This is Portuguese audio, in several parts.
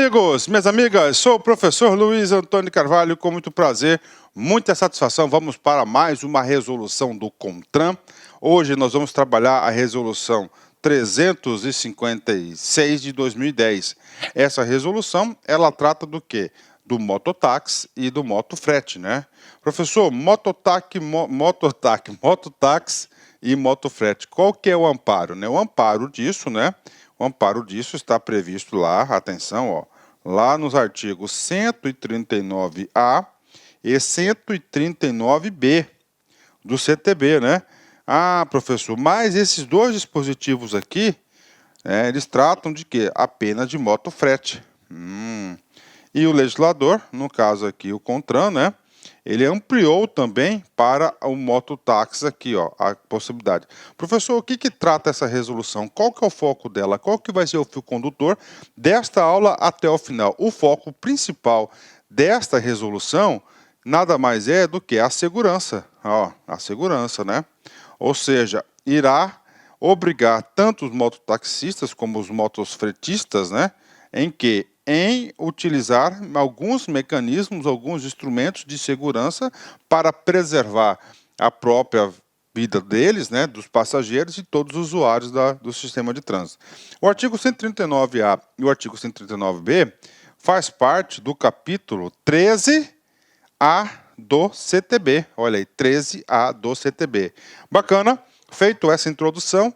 amigos, minhas amigas, sou o professor Luiz Antônio Carvalho, com muito prazer, muita satisfação. Vamos para mais uma resolução do CONTRAN. Hoje nós vamos trabalhar a resolução 356 de 2010. Essa resolução, ela trata do quê? Do mototáxi e do motofrete, né? Professor, mototáxi e motofrete, qual que é o amparo, né? O amparo disso, né? O amparo disso está previsto lá, atenção, ó, lá nos artigos 139A e 139B do CTB, né? Ah, professor, mas esses dois dispositivos aqui, eles tratam de quê? Apenas de motofrete. E o legislador, no caso aqui o CONTRAN, né? Ele ampliou também para o mototáxi aqui, ó, a possibilidade. Professor, o que trata essa resolução? Qual que é o foco dela? Qual que vai ser o fio condutor desta aula até o final? O foco principal desta resolução nada mais é do que a segurança. Ó, a segurança, né? Ou seja, irá obrigar tanto os mototaxistas como os motofretistas, né? Em utilizar alguns mecanismos, alguns instrumentos de segurança para preservar a própria vida deles, né, dos passageiros e todos os usuários do sistema de trânsito. O artigo 139A e o artigo 139B faz parte do capítulo 13A do CTB. Olha aí, 13A do CTB. Bacana, feito essa introdução,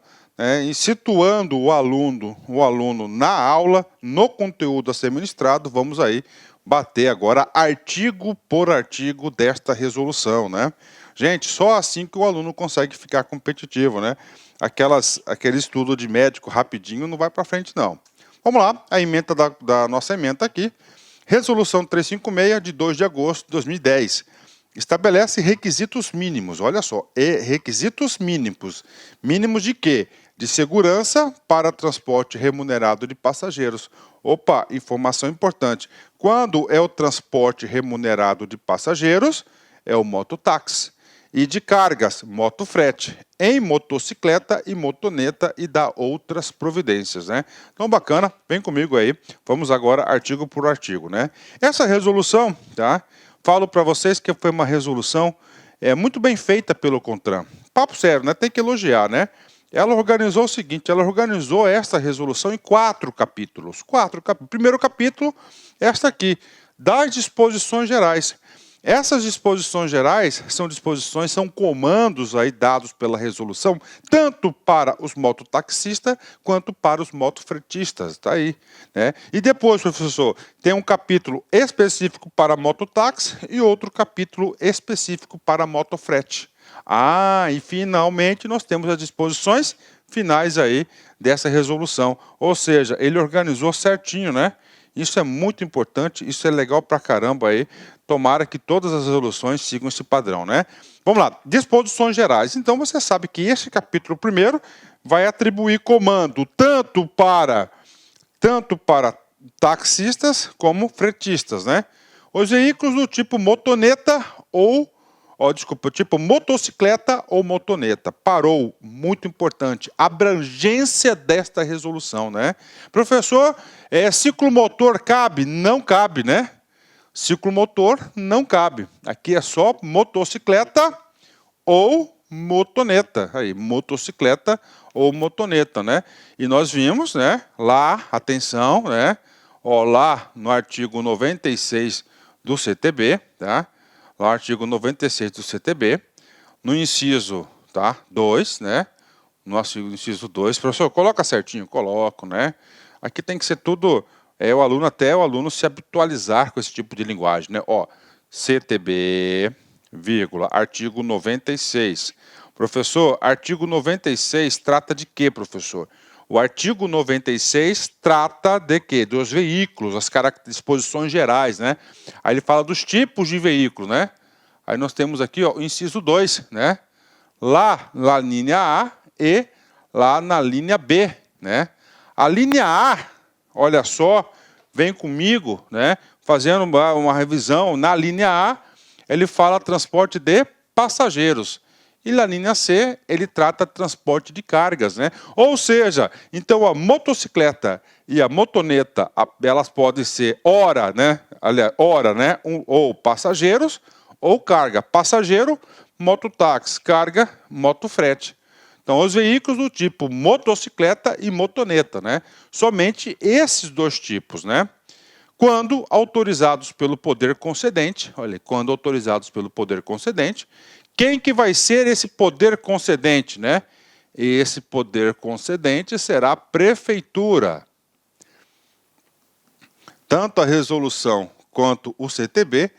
e situando o aluno na aula, no conteúdo a ser ministrado, vamos aí bater agora artigo por artigo desta resolução, né? Gente, só assim que o aluno consegue ficar competitivo, né? Aquele estudo de médico rapidinho não vai para frente, não. Vamos lá, a ementa da nossa ementa aqui, resolução 356 de 2 de agosto de 2010. Estabelece requisitos mínimos, olha só, requisitos mínimos. Mínimos de quê? De segurança para transporte remunerado de passageiros. Opa, informação importante. Quando é o transporte remunerado de passageiros, é o mototáxi. E de cargas, motofrete. Em motocicleta e motoneta e dá outras providências, né? Então, bacana, vem comigo aí. Vamos agora artigo por artigo, né? Essa resolução, tá? Falo para vocês que foi uma resolução muito bem feita pelo CONTRAN. Papo sério, né? Tem que elogiar, né? Ela organizou o seguinte, ela organizou esta resolução em 4 capítulos. Primeiro capítulo, esta aqui, das disposições gerais. Essas disposições gerais são comandos aí dados pela resolução, tanto para os mototaxistas quanto para os motofretistas, tá aí, né? E depois, professor, tem um capítulo específico para mototáxi e outro capítulo específico para motofrete. Ah, e finalmente nós temos as disposições finais aí dessa resolução, ou seja, ele organizou certinho, né? Isso é muito importante, isso é legal pra caramba aí. Tomara que todas as resoluções sigam esse padrão, né? Vamos lá, disposições gerais. Então você sabe que esse capítulo primeiro vai atribuir comando tanto para taxistas como fretistas, né? Os veículos do tipo motoneta ou tipo motocicleta ou motoneta. Parou, muito importante, abrangência desta resolução, né? Professor, ciclomotor cabe? Não cabe, né? Ciclomotor não cabe. Aqui é só motocicleta ou motoneta. Aí, motocicleta ou motoneta, né? E nós vimos, né? Lá, atenção, né? Ó, lá no artigo 96 do CTB, tá? No artigo 96 do CTB, no inciso 2, né? No inciso 2, professor, coloca certinho, coloco, né? Aqui tem que ser tudo, até o aluno se habitualizar com esse tipo de linguagem, né? Ó, CTB, vírgula, artigo 96. Professor, artigo 96 trata de quê, professor? O artigo 96 trata de quê? Dos veículos, as disposições gerais, né? Aí ele fala dos tipos de veículos, né? Aí nós temos aqui, ó, o inciso 2, né? Lá na linha A e lá na linha B, né? A linha A, olha só, vem comigo, né? Fazendo uma revisão, na linha A, ele fala transporte de passageiros. E na linha C, ele trata transporte de cargas, né? Ou seja, então a motocicleta e a motoneta, elas podem ser ou passageiros ou carga. Passageiro, mototáxi, carga, motofrete. Então, os veículos do tipo motocicleta e motoneta, né? Somente esses dois tipos, né? Quando autorizados pelo poder concedente, olha, quando autorizados pelo poder concedente, quem que vai ser esse poder concedente, né? Esse poder concedente será a prefeitura. Tanto a resolução quanto o CTB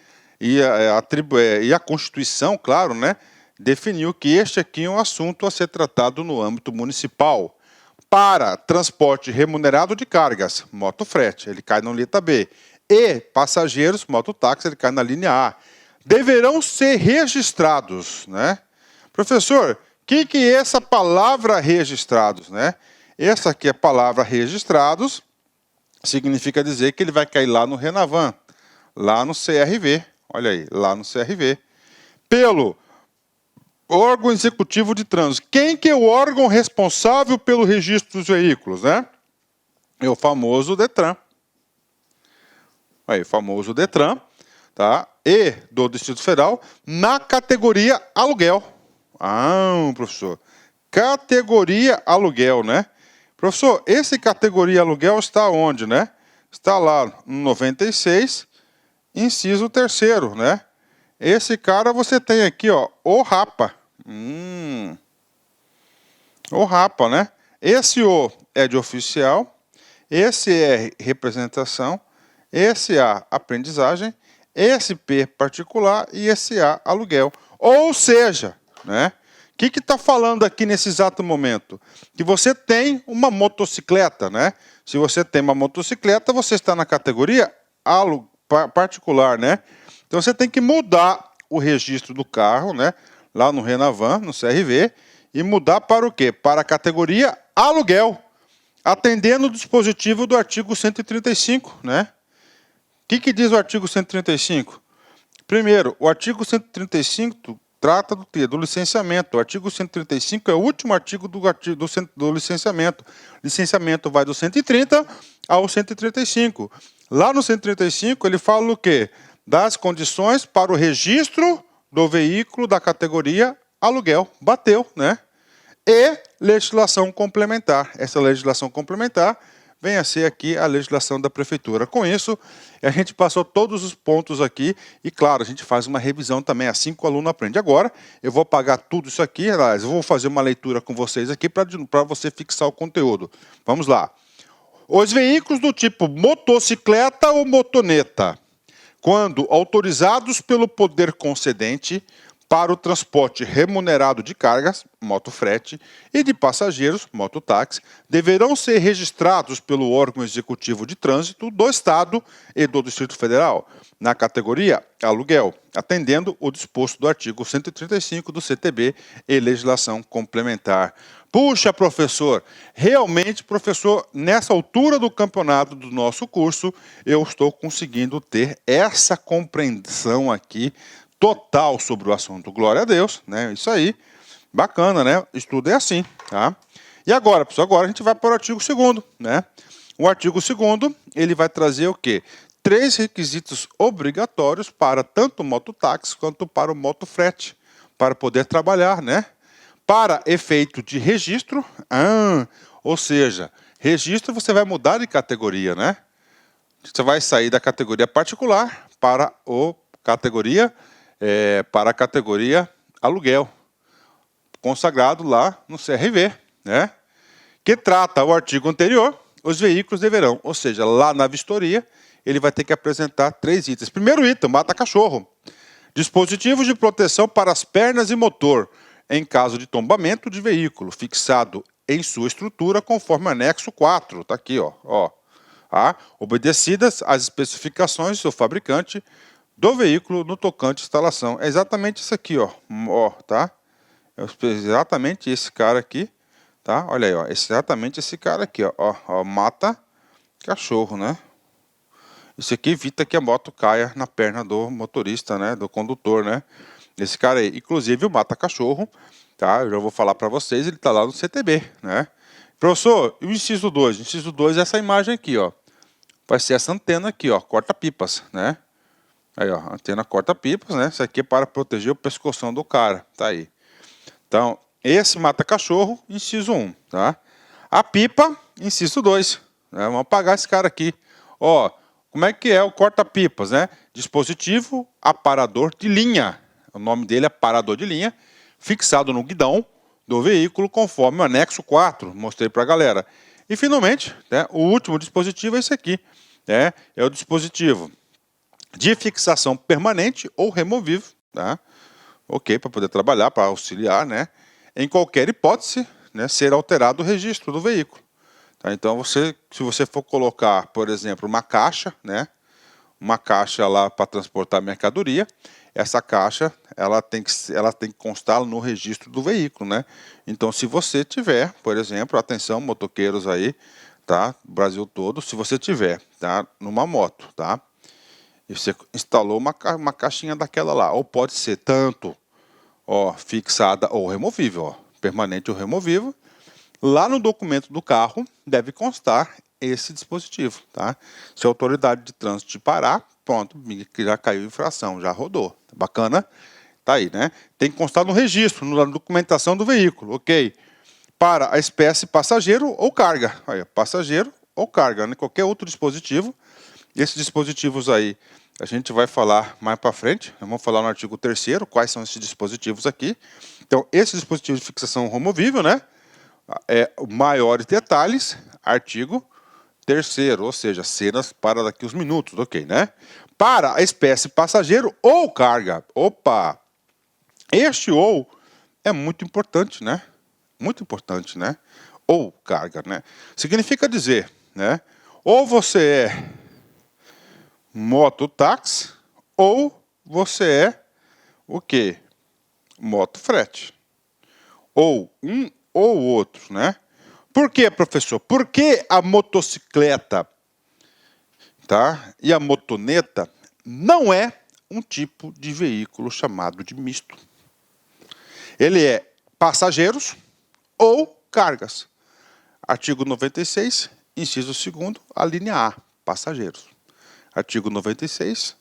e a Constituição, claro, né, definiu que este aqui é um assunto a ser tratado no âmbito municipal. Para transporte remunerado de cargas, motofrete, ele cai na letra B. E passageiros, mototáxi, ele cai na linha A. Deverão ser registrados, né? Professor, o que é essa palavra registrados, né? Essa aqui é a palavra registrados, significa dizer que ele vai cair lá no Renavan, lá no CRV, olha aí, lá no CRV. Pelo órgão executivo de trânsito. Quem que é o órgão responsável pelo registro dos veículos, né? É o famoso Detran. Aí, o famoso Detran, tá? E do Distrito Federal, na categoria aluguel. Ah, professor. Categoria aluguel, né? Professor, esse categoria aluguel está onde, né? Está lá no 96, inciso 3º, né? Esse cara você tem aqui, ó, o RAPA. O RAPA, né? Esse O é de oficial, esse R, representação, esse A, aprendizagem, esse P, particular e esse A, aluguel. Ou seja, né? O que está falando aqui nesse exato momento? Que você tem uma motocicleta, né? Se você tem uma motocicleta, você está na categoria particular, né? Então você tem que mudar o registro do carro, né? Lá no Renavan, no CRV, e mudar para o quê? Para a categoria aluguel, atendendo o dispositivo do artigo 135, né? O que diz o artigo 135? Primeiro, o artigo 135 trata do quê? Do licenciamento. O artigo 135 é o último artigo do licenciamento. O licenciamento vai do 130 ao 135. Lá no 135 ele fala o quê? Das condições para o registro do veículo da categoria aluguel. Bateu, né? E legislação complementar. Essa legislação complementar vem a ser aqui a legislação da prefeitura. Com isso, a gente passou todos os pontos aqui e, claro, a gente faz uma revisão também, assim que o aluno aprende. Agora, eu vou apagar tudo isso aqui, aliás, eu vou fazer uma leitura com vocês aqui para você fixar o conteúdo. Vamos lá. Os veículos do tipo motocicleta ou motoneta, quando autorizados pelo poder concedente para o transporte remunerado de cargas, motofrete, e de passageiros, mototáxi, deverão ser registrados pelo órgão executivo de trânsito do Estado e do Distrito Federal, na categoria aluguel, atendendo o disposto do artigo 135 do CTB e legislação complementar. Puxa, professor, realmente, professor, nessa altura do campeonato do nosso curso, eu estou conseguindo ter essa compreensão aqui total sobre o assunto. Glória a Deus, né? Isso aí, bacana, né? Estudo é assim, tá? E agora, pessoal, agora a gente vai para o artigo 2º, né? O artigo 2º, ele vai trazer o quê? 3 requisitos obrigatórios para tanto o mototáxi quanto para o motofrete, para poder trabalhar, né? Para efeito de registro, ou seja, registro você vai mudar de categoria, né? Você vai sair da categoria particular para a categoria aluguel, consagrado lá no CRV, né? Que trata o artigo anterior, os veículos deverão, ou seja, lá na vistoria, ele vai ter que apresentar 3 itens. Primeiro item, mata-cachorro. Dispositivos de proteção para as pernas e motor, em caso de tombamento de veículo, fixado em sua estrutura conforme anexo 4. Está aqui, ó. Obedecidas as especificações do seu fabricante do veículo no tocante à instalação. É exatamente isso aqui, ó, tá? É exatamente esse cara aqui, tá? Olha aí, ó, exatamente esse cara aqui, ó, mata cachorro, né? Isso aqui evita que a moto caia na perna do motorista, né, do condutor, né? Esse cara aí, inclusive o mata cachorro, tá? Eu já vou falar para vocês, ele está lá no CTB, né? Professor, e o inciso 2? O inciso 2 é essa imagem aqui, ó. Vai ser essa antena aqui, ó, corta-pipas, né? Aí, ó, antena corta-pipas, né? Isso aqui é para proteger o pescoção do cara, tá aí. Então, esse mata-cachorro, inciso 1, tá? A pipa, inciso 2, né? Vamos apagar esse cara aqui. Ó, como é que é o corta-pipas, né? Dispositivo aparador de linha. O nome dele é aparador de linha, fixado no guidão do veículo, conforme o anexo 4, mostrei para a galera. E, finalmente, né, o último dispositivo é esse aqui, né? É o dispositivo de fixação permanente ou removível, tá? Ok, para poder trabalhar, para auxiliar, né? Em qualquer hipótese, né, ser alterado o registro do veículo. Tá? Então, se você for colocar, por exemplo, uma caixa, né? Uma caixa lá para transportar mercadoria, essa caixa ela tem que constar no registro do veículo, né? Então, se você tiver, por exemplo, atenção, motoqueiros aí, tá? Brasil todo, se você tiver, tá? Numa moto, tá? E você instalou uma caixinha daquela lá, ou pode ser tanto, ó, fixada ou removível, ó, permanente ou removível. Lá no documento do carro deve constar esse dispositivo, tá? Se a autoridade de trânsito te parar, pronto, já caiu infração, já rodou. Bacana? Tá aí, né? Tem que constar no registro, na documentação do veículo, ok? Para a espécie passageiro ou carga. Aí, passageiro ou carga, né? Qualquer outro dispositivo. Esses dispositivos aí a gente vai falar mais para frente. Vamos falar no artigo 3º quais são esses dispositivos aqui. Então, esse dispositivo de fixação removível, né? Maiores detalhes, artigo 3º, ou seja, cenas para daqui uns minutos, ok, né? Para a espécie passageiro ou carga. Opa! Este ou é muito importante, né? Muito importante, né? Ou carga, né? Significa dizer, né? Ou você é mototáxi ou você é o quê? Motofrete. Ou um ou outro, né? Por quê, professor? Porque a motocicleta, tá? E a motoneta não é um tipo de veículo chamado de misto. Ele é passageiros ou cargas. Artigo 96, inciso 2º, a linha A, passageiros. Artigo 96,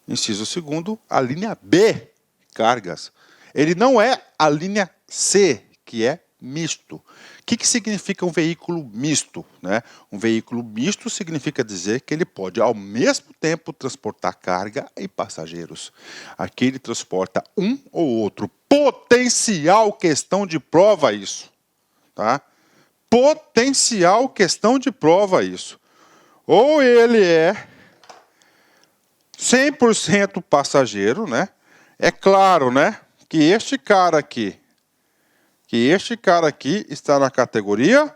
inciso 2º, a linha B, cargas. Ele não é a linha C, que é misto. O que significa um veículo misto, né? Um veículo misto significa dizer que ele pode, ao mesmo tempo, transportar carga e passageiros. Aqui ele transporta um ou outro. Potencial questão de prova isso. Tá? Potencial questão de prova isso. Ou ele é 100% passageiro, né? É claro, né? Que este cara aqui está na categoria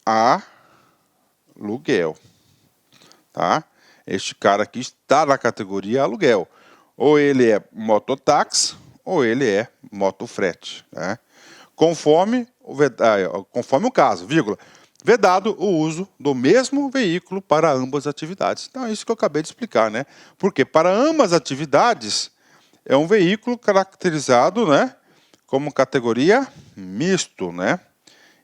aluguel, tá? Este cara aqui está na categoria aluguel. Ou ele é mototáxi, ou ele é motofrete, né? Conforme o caso, vírgula, vedado o uso do mesmo veículo para ambas atividades. Então, é isso que eu acabei de explicar, né? Porque para ambas atividades é um veículo caracterizado, né, como categoria misto, né?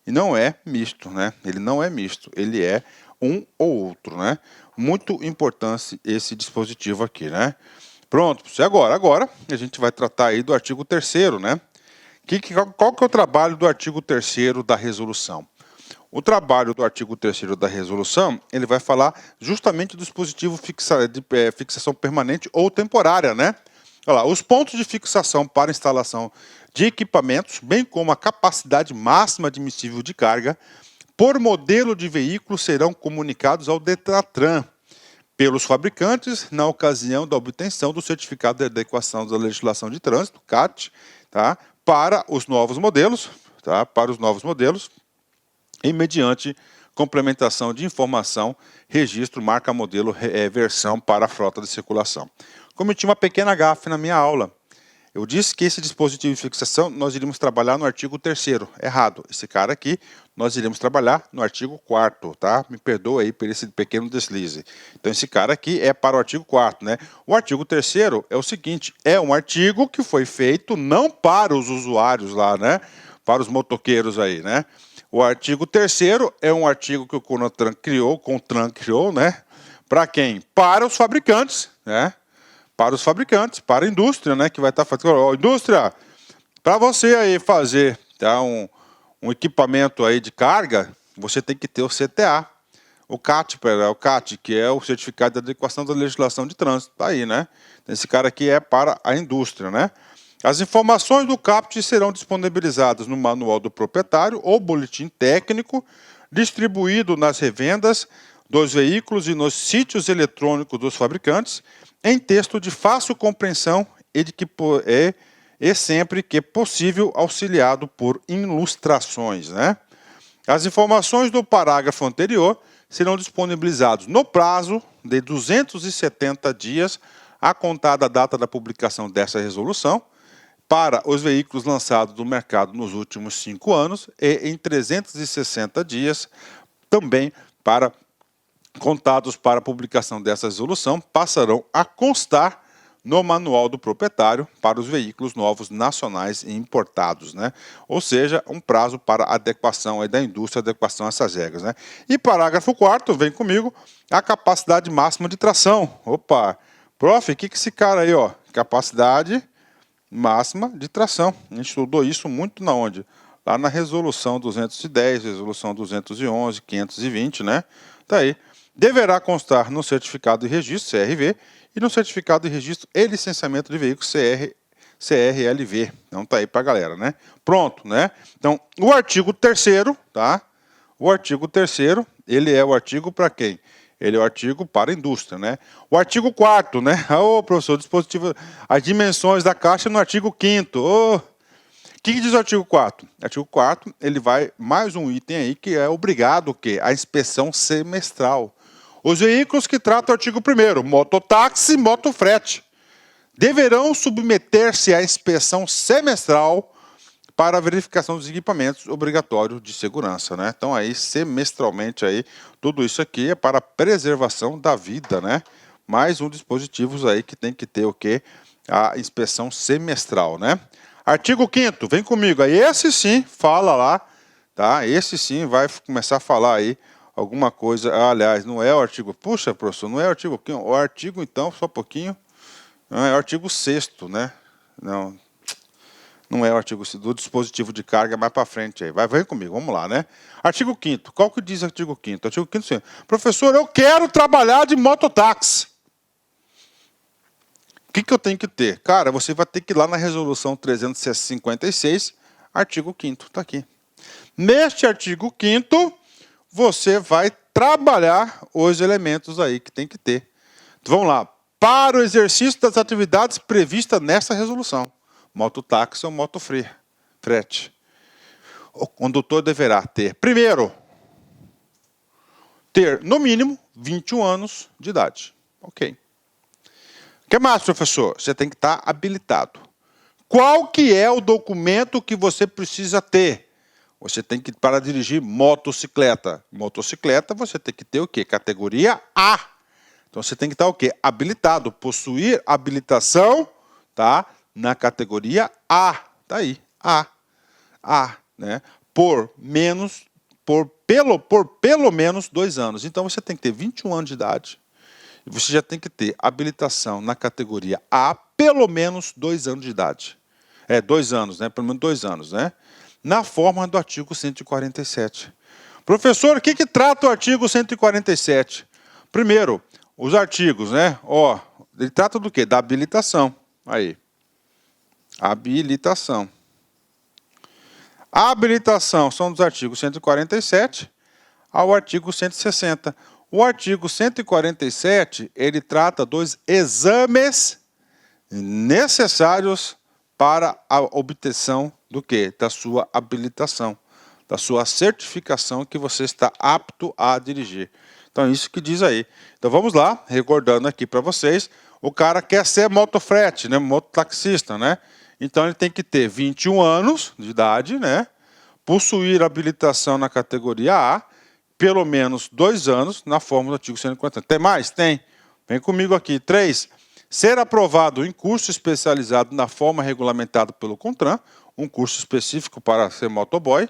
E não é misto, né? Ele não é misto, ele é um ou outro, né? Muito importante esse dispositivo aqui, né? Pronto, agora a gente vai tratar aí do artigo 3º, né? Qual que é o trabalho do artigo 3º da resolução? O trabalho do artigo 3º da resolução, ele vai falar justamente do dispositivo de fixação permanente ou temporária, né? Olha lá, os pontos de fixação para instalação de equipamentos, bem como a capacidade máxima admissível de carga, por modelo de veículo, serão comunicados ao Detratran pelos fabricantes na ocasião da obtenção do certificado de adequação da legislação de trânsito, CAT, tá? Para os novos modelos, tá? Para os novos modelos, e mediante complementação de informação, registro, marca, modelo, versão para a frota de circulação. Cometi uma pequena gafe na minha aula. Eu disse que esse dispositivo de fixação nós iríamos trabalhar no artigo 3º. Errado. Esse cara aqui nós iremos trabalhar no artigo 4º, tá? Me perdoa aí por esse pequeno deslize. Então esse cara aqui é para o artigo 4º, né? O artigo 3º é o seguinte, é um artigo que foi feito não para os usuários lá, né? Para os motoqueiros aí, né? O artigo 3º é um artigo que o CONATRAN criou, né? Para quem? Para os fabricantes, né? Para os fabricantes, para a indústria, né? Que vai estar fazendo. Indústria, para você aí fazer, tá, um equipamento aí de carga, você tem que ter o CTA. O CAT, que é o Certificado de Adequação da Legislação de Trânsito. Tá aí, né? Esse cara aqui é para a indústria, né? As informações do CAPT serão disponibilizadas no manual do proprietário ou boletim técnico, distribuído nas revendas dos veículos e nos sítios eletrônicos dos fabricantes, em texto de fácil compreensão e sempre que possível auxiliado por ilustrações, né? As informações do parágrafo anterior serão disponibilizados no prazo de 270 dias a contar da data da publicação dessa resolução para os veículos lançados no mercado nos últimos 5 anos e em 360 dias também contados para a publicação dessa resolução passarão a constar no manual do proprietário para os veículos novos nacionais e importados, né? Ou seja, um prazo para adequação aí da indústria, adequação a essas regras, né? E parágrafo 4º, vem comigo, a capacidade máxima de tração. Opa, prof, o que esse cara aí, ó? Capacidade máxima de tração. A gente estudou isso muito na onde? Lá na resolução 210, resolução 211, 520, né? Tá aí. Deverá constar no certificado de registro, CRV, e no certificado de registro e licenciamento de veículos, CRLV. Então tá aí pra galera, né? Pronto, né? Então, o artigo 3º, tá? O artigo 3º, ele é o artigo para quem? Ele é o artigo para a indústria, né? O artigo 4º, né? Ô, professor, dispositivo, as dimensões da caixa no artigo 5º. O que diz o artigo 4º? O artigo 4º, ele vai mais um item aí que é obrigado o quê? A inspeção semestral. Os veículos que tratam o artigo 1º, mototáxi e motofrete, deverão submeter-se à inspeção semestral para a verificação dos equipamentos obrigatórios de segurança, né? Então aí semestralmente aí tudo isso aqui é para a preservação da vida, né? Mais um dispositivo aí que tem que ter o quê? A inspeção semestral, né? Artigo 5º, vem comigo. Aí esse sim fala lá, tá? Esse sim vai começar a falar aí alguma coisa. Aliás, não é o artigo. Puxa, professor, não é o artigo 5º. O artigo então, só um pouquinho. Não, é o artigo 6º, né? Não é o artigo do dispositivo de carga, mais para frente aí. Vem comigo, vamos lá, né? Artigo 5º. Qual que diz o artigo 5º? Artigo 5º, sim. Professor, eu quero trabalhar de mototáxi. O que eu tenho que ter? Cara, você vai ter que ir lá na resolução 356, artigo 5º, está aqui. Neste artigo 5º, você vai trabalhar os elementos aí que tem que ter. Então, vamos lá. Para o exercício das atividades previstas nessa resolução. Mototáxi ou motofrete. O condutor deverá ter, primeiro, ter no mínimo 21 anos de idade. Ok. O que mais, professor? Você tem que estar habilitado. Qual que é o documento que você precisa ter? Você tem que, para dirigir motocicleta. Motocicleta, você tem que ter o quê? Categoria A. Então, você tem que estar o quê? Habilitado. Possuir habilitação, tá? Na categoria A. Tá aí. A, né? Por pelo menos 2 anos. Então, você tem que ter 21 anos de idade. E você já tem que ter habilitação na categoria A, pelo menos 2 anos de idade. 2 anos, né? Pelo menos 2 anos, né? Na forma do artigo 147. Professor, o que trata o artigo 147? Primeiro, os artigos, né? Ó, ele trata do quê? Da habilitação. Aí. Habilitação. A habilitação são dos artigos 147 ao artigo 160. O artigo 147, ele trata dos exames necessários para a obtenção do quê? Da sua habilitação, da sua certificação que você está apto a dirigir. Então, é isso que diz aí. Então, vamos lá, recordando aqui para vocês, o cara quer ser motofrete, né? Mototaxista, né? Então ele tem que ter 21 anos de idade, né? Possuir habilitação na categoria A, pelo menos 2 anos na forma do artigo 140. Tem mais? Tem. Vem comigo aqui. 3. Ser aprovado em curso especializado na forma regulamentada pelo CONTRAN, um curso específico para ser motoboy.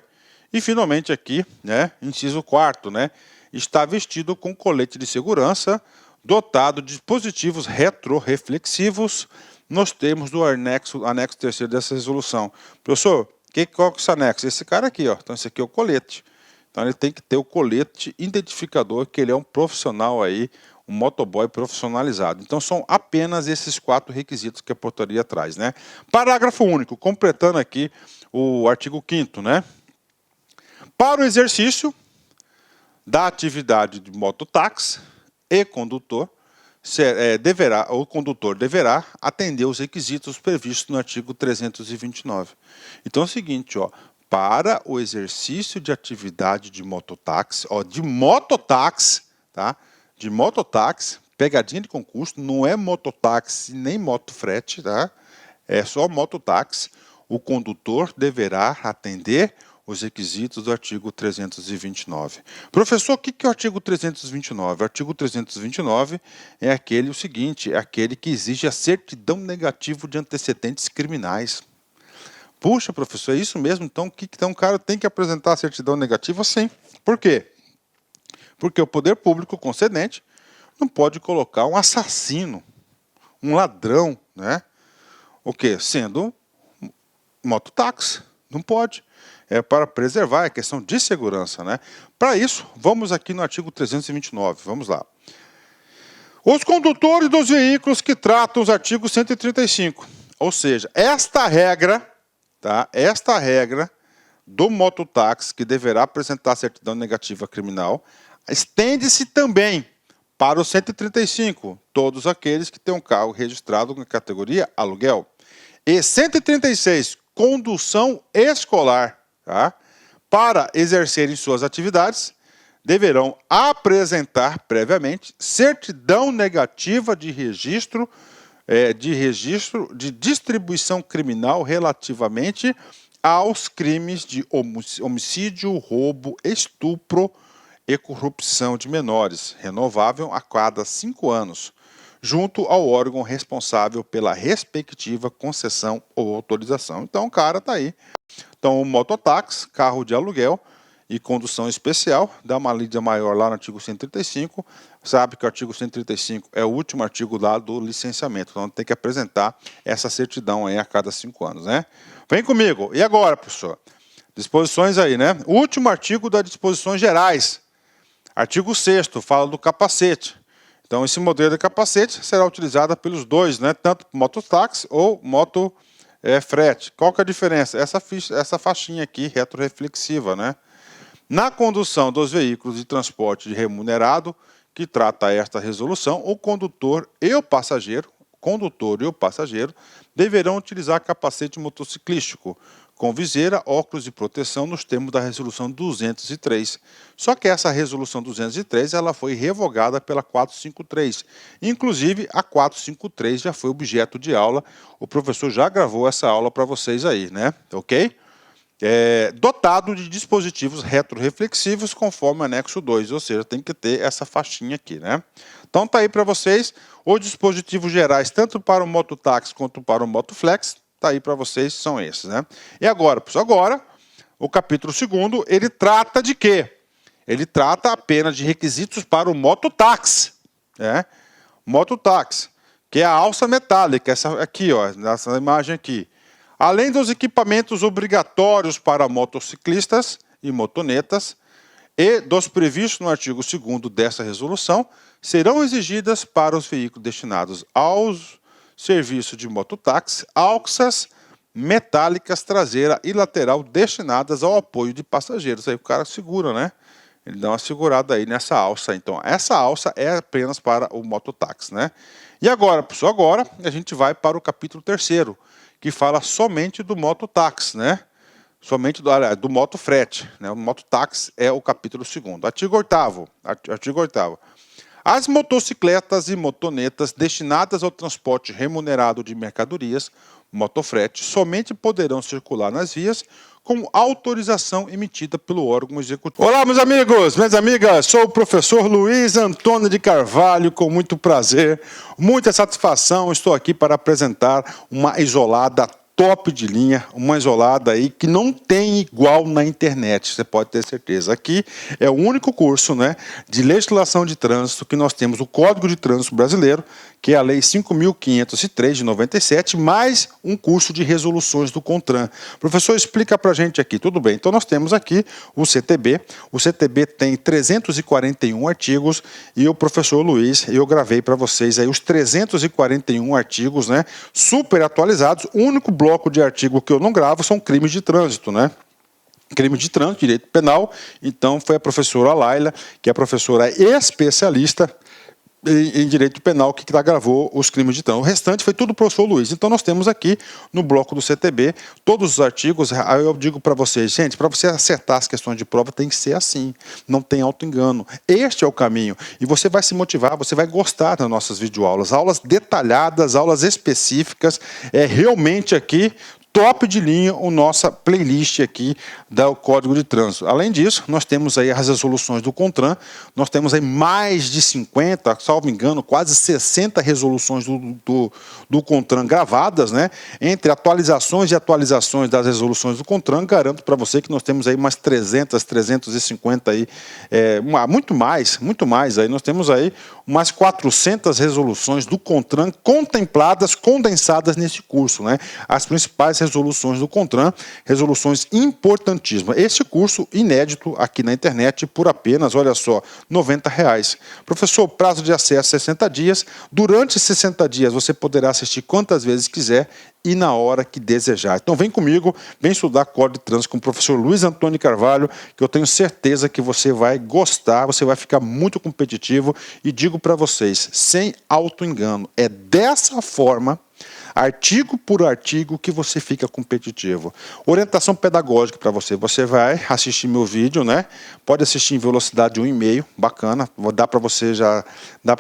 E, finalmente, aqui, né, inciso 4º, né, está vestido com colete de segurança, dotado de dispositivos retroreflexivos, nos termos do anexo 3º dessa resolução. Professor, qual que é esse anexo? Esse cara aqui, ó. Então, esse aqui é o colete. Então, ele tem que ter o colete identificador, que ele é um profissional aí, um motoboy profissionalizado. Então, são apenas esses 4 requisitos que a portaria traz, né? Parágrafo único, completando aqui o artigo 5º, né? Para o exercício da atividade de mototáxi e condutor, o condutor deverá atender os requisitos previstos no artigo 329. Então é o seguinte, ó, para o exercício de atividade de mototáxi, tá? De mototáxi, pegadinha de concurso, não é mototáxi nem motofrete, tá? É só mototáxi. O condutor deverá atender os requisitos do artigo 329. Professor, o que é o artigo 329? O artigo 329 é aquele que exige a certidão negativa de antecedentes criminais. Puxa, professor, é isso mesmo? Então, o cara tem que apresentar a certidão negativa? Sim. Por quê? Porque o poder público concedente não pode colocar um assassino, um ladrão, né? O quê? Sendo mototáxi. Não pode. É para preservar, é questão de segurança, né? Para isso, vamos aqui no artigo 329, vamos lá. Os condutores dos veículos que tratam os artigos 135, ou seja, esta regra, tá? Esta regra do mototáxi, que deverá apresentar certidão negativa criminal, estende-se também para o 135, todos aqueles que têm um carro registrado na categoria aluguel. E 136, condução escolar. Tá? Para exercerem suas atividades, deverão apresentar previamente certidão negativa de registro de distribuição criminal relativamente aos crimes de homicídio, roubo, estupro e corrupção de menores, renovável a cada 5 anos, junto ao órgão responsável pela respectiva concessão ou autorização. Então, o cara está aí. Então, o mototáxi, carro de aluguel e condução especial, dá uma lida maior lá no artigo 135, sabe que o artigo 135 é o último artigo lá do licenciamento, então tem que apresentar essa certidão aí a cada 5 anos, né? Vem comigo. E agora, professor? Disposições aí, né? O último artigo das disposições gerais. Artigo 6º, fala do capacete. Então, esse modelo de capacete será utilizado pelos dois, né? Tanto mototáxi ou frete. Qual que é a diferença? Essa faixinha aqui, retroreflexiva, né? Na condução dos veículos de transporte remunerado, que trata esta resolução, o condutor e o passageiro deverão utilizar capacete motociclístico, com viseira, óculos de proteção nos termos da resolução 203. Só que essa resolução 203 ela foi revogada pela 453. Inclusive, a 453 já foi objeto de aula. O professor já gravou essa aula para vocês aí, né? Ok? Dotado de dispositivos retroreflexivos conforme anexo 2, ou seja, tem que ter essa faixinha aqui, né? Então tá aí para vocês os dispositivos gerais, tanto para o mototáxi quanto para o motoflex, tá aí para vocês, são esses, né? E agora, pessoal, o capítulo 2º, ele trata de quê? Ele trata apenas de requisitos para o mototáxi, né? Mototáxi, que é a alça metálica, essa aqui, ó, nessa imagem aqui. Além dos equipamentos obrigatórios para motociclistas e motonetas e dos previstos no artigo 2º dessa resolução, serão exigidas para os veículos destinados aos serviços de mototáxi, alças metálicas traseira e lateral destinadas ao apoio de passageiros. Aí o cara segura, né? Ele dá uma segurada aí nessa alça. Então, essa alça é apenas para o mototáxi, né? E agora, pessoal, a gente vai para o capítulo 3º, que fala somente do mototáxi, né? Somente do motofrete, né? O mototáxi é o capítulo 2º. Artigo 8º. As motocicletas e motonetas destinadas ao transporte remunerado de mercadorias, motofrete, somente poderão circular nas vias com autorização emitida pelo órgão executivo. Olá, meus amigos, minhas amigas, sou o professor Luiz Antônio de Carvalho, com muito prazer, muita satisfação, estou aqui para apresentar uma isolada top de linha, uma isolada aí que não tem igual na internet, você pode ter certeza. Aqui é o único curso, né, de legislação de trânsito que nós temos, o Código de Trânsito Brasileiro, que é a Lei 5.503 de 97, mais um curso de resoluções do CONTRAN. Professor, explica para a gente aqui, tudo bem? Então nós temos aqui o CTB tem 341 artigos e o professor Luiz, eu gravei para vocês aí os 341 artigos, né, super atualizados. O único bloco de artigo que eu não gravo são crimes de trânsito, né? Crime de trânsito, direito penal. Então foi a professora Laila, que é a professora especialista em direito penal, que gravou os crimes de trânsito. O restante foi tudo o professor Luiz. Então nós temos aqui no bloco do CTB todos os artigos. Aí eu digo para vocês, gente, para você acertar as questões de prova tem que ser assim, não tem auto-engano. Este é o caminho. E você vai se motivar, você vai gostar das nossas videoaulas, aulas detalhadas, aulas específicas, realmente aqui top de linha a nossa playlist aqui do Código de Trânsito. Além disso, nós temos aí as resoluções do CONTRAN, nós temos aí mais de 50, salvo engano, quase 60 resoluções do CONTRAN gravadas, né? Entre atualizações e atualizações das resoluções do CONTRAN, garanto para você que nós temos aí umas 300, 350 aí, muito mais aí, nós temos aí umas 400 resoluções do CONTRAN contempladas, condensadas nesse curso, né? As principais resoluções do CONTRAN, resoluções importantíssimas. Esse curso inédito aqui na internet por apenas, olha só, R$90. Professor, prazo de acesso 60 dias. Durante 60 dias você poderá assistir quantas vezes quiser e na hora que desejar. Então vem comigo, vem estudar Código de Trânsito com o professor Luiz Antônio Carvalho, que eu tenho certeza que você vai gostar, você vai ficar muito competitivo e digo para vocês, sem auto-engano, é dessa forma, artigo por artigo, que você fica competitivo. Orientação pedagógica para você. Você vai assistir meu vídeo, né? Pode assistir em velocidade 1,5, bacana. Dá para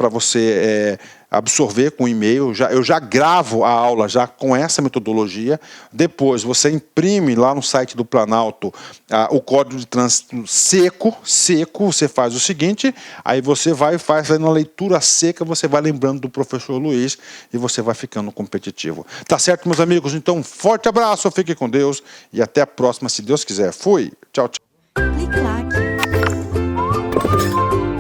você absorver com e-mail. Eu já gravo a aula já com essa metodologia. Depois você imprime lá no site do Planalto o Código de Trânsito seco. Você faz o seguinte, aí você vai na leitura seca, você vai lembrando do professor Luiz e você vai ficando competitivo. Tá certo, meus amigos? Então, forte abraço, fique com Deus e até a próxima, se Deus quiser. Fui, tchau, tchau.